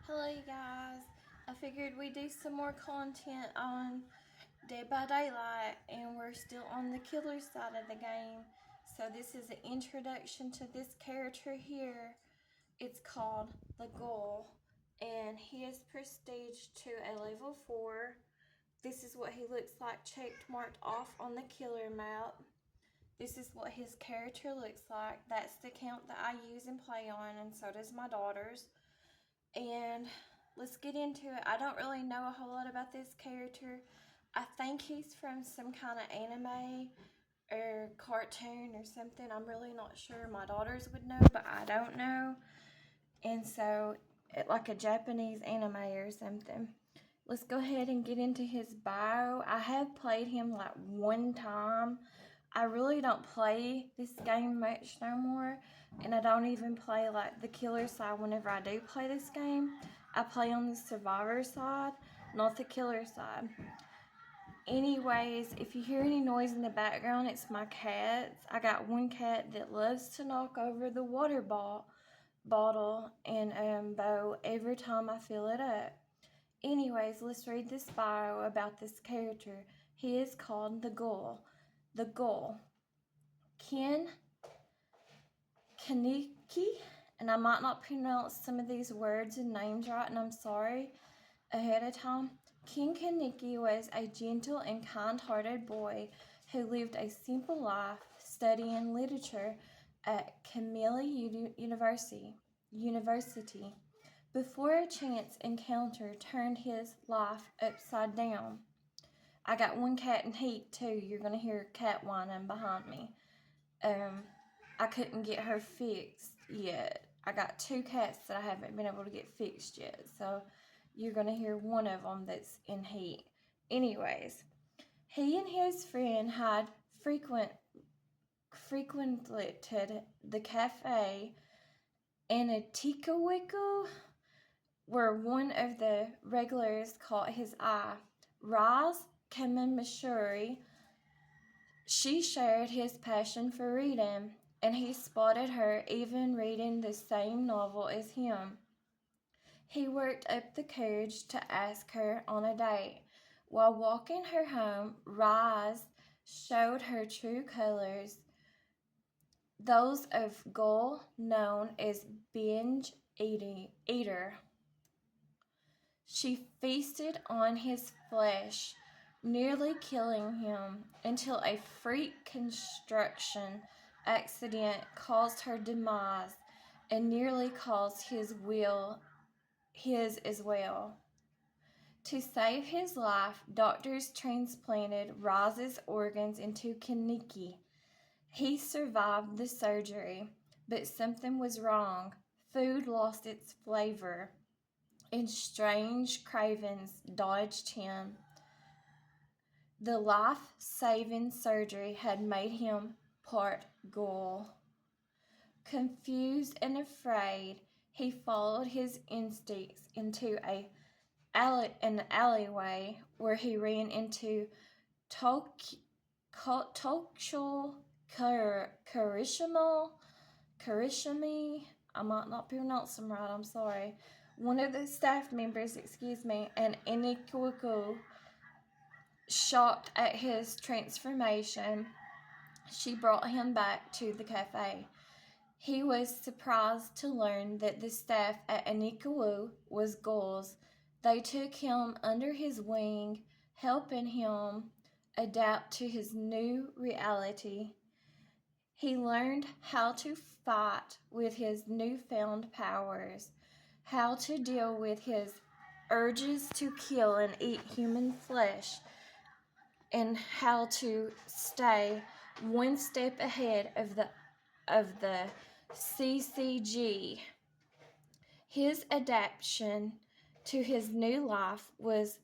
Hello you guys, I figured we'd do some more content on Dead by Daylight, and we're still on the killer side of the game. So this is an introduction to this character here. It's called the Ghoul, and he is prestige to a level 4. This is what he looks like checked marked off on the killer map. This is what his character looks like. That's the account that I use and play on, and so does my daughters. And let's get into it. I don't really know a whole lot about this character. I think he's from some kind of anime or cartoon or something. I'm really not sure. My daughters would know, but I don't know. And so, like a Japanese anime or something. Let's go ahead and get into his bio. I have played him like one time. I really don't play this game much no more, and I don't even play like the killer side whenever I do play this game. I play on the survivor side, not the killer side. Anyways, if you hear any noise in the background, it's my cats. I got one cat that loves to knock over the water bottle and bow every time I fill it up. Anyways, let's read this bio about this character. He is called the Ghoul. The Ghoul. Kaniki, and I might not pronounce some of these words and names right, and I'm sorry ahead of time. King Kaniki was a gentle and kind-hearted boy who lived a simple life studying literature at Camille University before a chance encounter turned his life upside down. I got one cat in heat too. You're going to hear a cat whining behind me. I couldn't get her fixed yet. I got two cats that I haven't been able to get fixed yet. So you're going to hear one of them that's in heat. Anyways, he and his friend had frequented the cafe in a Tikawiko, where one of the regulars caught his eye. Roz Kamamashuri, she shared his passion for reading, and he spotted her even reading the same novel as him. He worked up the courage to ask her on a date. While walking her home, Roz showed her true colors, those of Ghoul, known as binge eater. She feasted on his flesh, nearly killing him until a freak construction accident caused her demise and nearly caused his as well. To save his life, doctors transplanted Roz's organs into Kaniki. He survived the surgery, but something was wrong. Food lost its flavor, and strange cravings dogged him. The life-saving surgery had made him part ghoul. Confused and afraid, he followed his instincts into an alleyway where he ran into Tokyo Karishimi. I might not pronounce them right, I'm sorry. One of the staff members, and Inikwuko. Shocked at his transformation, she brought him back to the cafe. He was surprised to learn that the staff at Inikwuko was ghouls. They took him under his wing, helping him adapt to his new reality. He learned how to fight with his newfound powers, how to deal with his urges to kill and eat human flesh, and how to stay one step ahead of the CCG. His adaptation to his new life was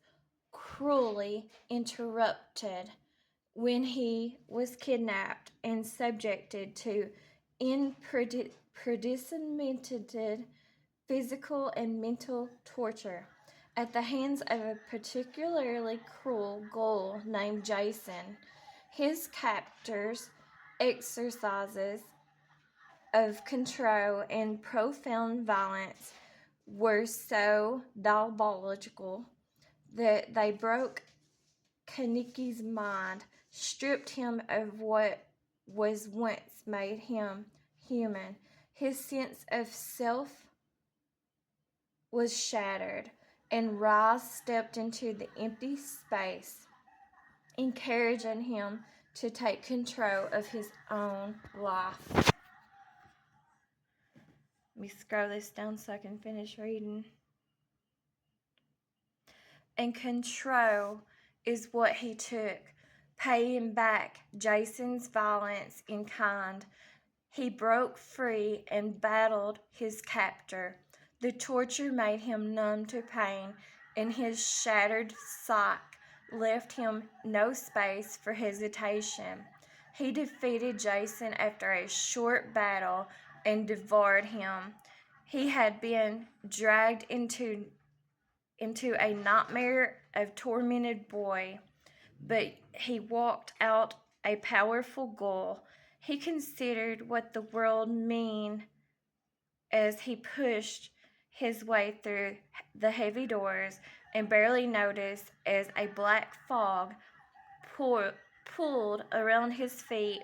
cruelly interrupted when he was kidnapped and subjected to unprecedented physical and mental torture at the hands of a particularly cruel ghoul named Jason. His captors' exercises of control and profound violence were so diabolical that they broke Kaniki's mind, stripped him of what was once made him human. His sense of self was shattered, and Raz stepped into the empty space, encouraging him to take control of his own life. Let me scroll this down so I can finish reading. And control is what he took, paying back Jason's violence in kind. He broke free and battled his captor. The torture made him numb to pain, and his shattered psyche left him no space for hesitation. He defeated Jason after a short battle and devoured him. He had been dragged into a nightmare of tormented boy, but he walked out a powerful ghoul. He considered what the world mean as he pushed his way through the heavy doors and barely noticed as a black fog pulled around his feet.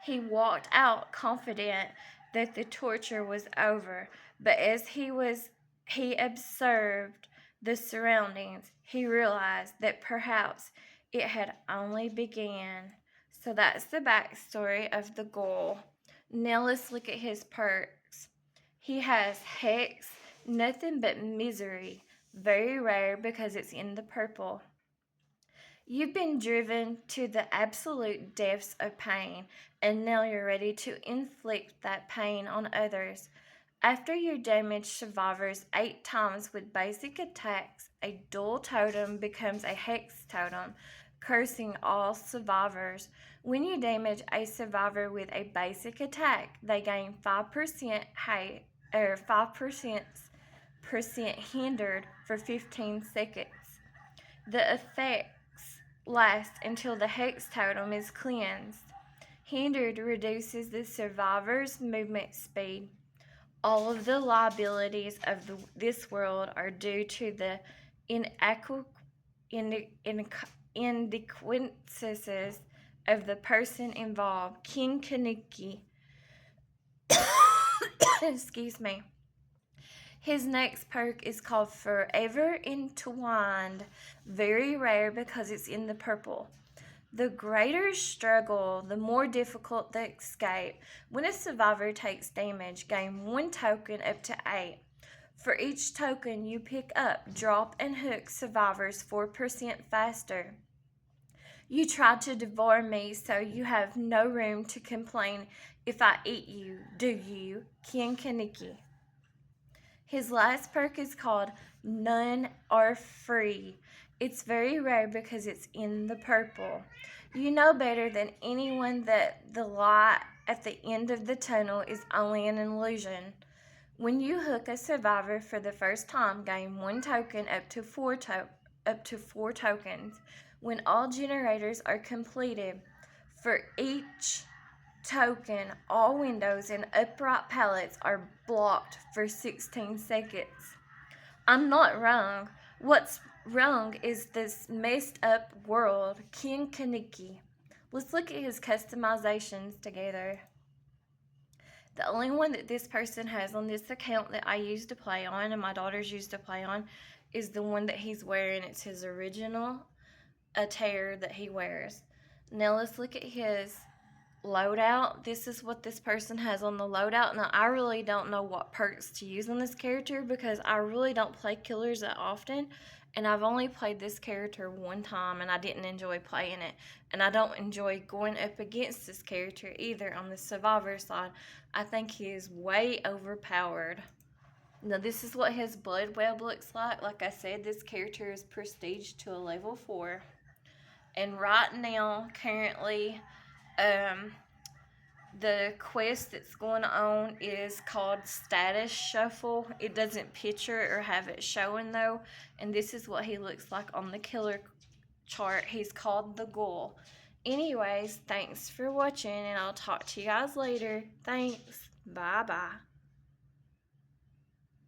He walked out confident that the torture was over, but as he observed the surroundings, he realized that perhaps it had only begun. So that's the backstory of the ghoul. Now let's look at his perks. He has Hex, nothing but misery, very rare because it's in the purple. You've been driven to the absolute depths of pain, and now you're ready to inflict that pain on others. After you damage survivors 8 times with basic attacks, a dual totem becomes a hex totem, cursing all survivors. When you damage a survivor with a basic attack, they gain 5% 5% hindered for 15 seconds. The effects last until the hex totem is cleansed. Hindered reduces the survivor's movement speed. All of the liabilities of this world are due to the inadequacies of the person involved. King Kaneki. Excuse me. His next perk is called Forever Entwined. Very rare because it's in the purple. The greater struggle, the more difficult the escape. When a survivor takes damage, gain 1 token up to 8. For each token you pick up, drop and hook survivors 4% faster. You tried to devour me, so you have no room to complain if I eat you, do you, King Kaneki? His last perk is called None Are Free. It's very rare because it's in the purple. You know better than anyone that the light at the end of the tunnel is only an illusion. When you hook a survivor for the first time, gain 1 token up to 4 tokens. When all generators are completed, for each token, all windows and upright pallets are blocked for 16 seconds. I'm not wrong. What's wrong is this messed up world. King Kaneki. Let's look at his customizations together. The only one that this person has on this account that I used to play on and my daughters used to play on is the one that he's wearing. It's his original attire that he wears. Now let's look at his loadout. This is what this person has on the loadout. Now I really don't know what perks to use on this character because I really don't play killers that often, and I've only played this character 1 time and I didn't enjoy playing it, and I don't enjoy going up against this character either on the survivor side. I think he is way overpowered. Now this is what his blood web looks like. Like I said, this character is prestige to a level 4, and right now currently the quest that's going on is called Status Shuffle. It doesn't picture or have it showing though, and this is what he looks like on the killer chart. He's called the Ghoul. Anyways, thanks for watching, and I'll talk to you guys later. Thanks. Bye bye.